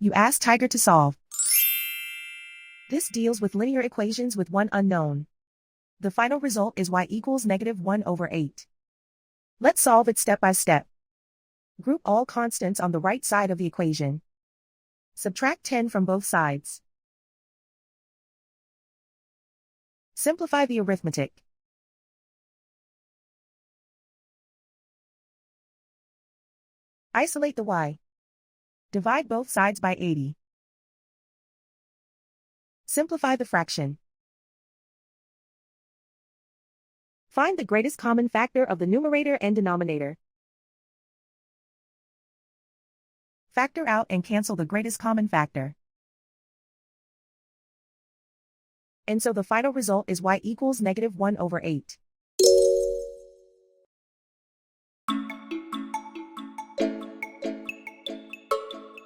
You ask Tiger to solve. This deals with linear equations with one unknown. The final result is y equals -1/8. Let's solve it step by step. Group all constants on the right side of the equation. Subtract 10 from both sides. Simplify the arithmetic. Isolate the y. Divide both sides by 80. Simplify the fraction. Find the greatest common factor of the numerator and denominator. Factor out and cancel the greatest common factor. And so the final result is y equals -1/8.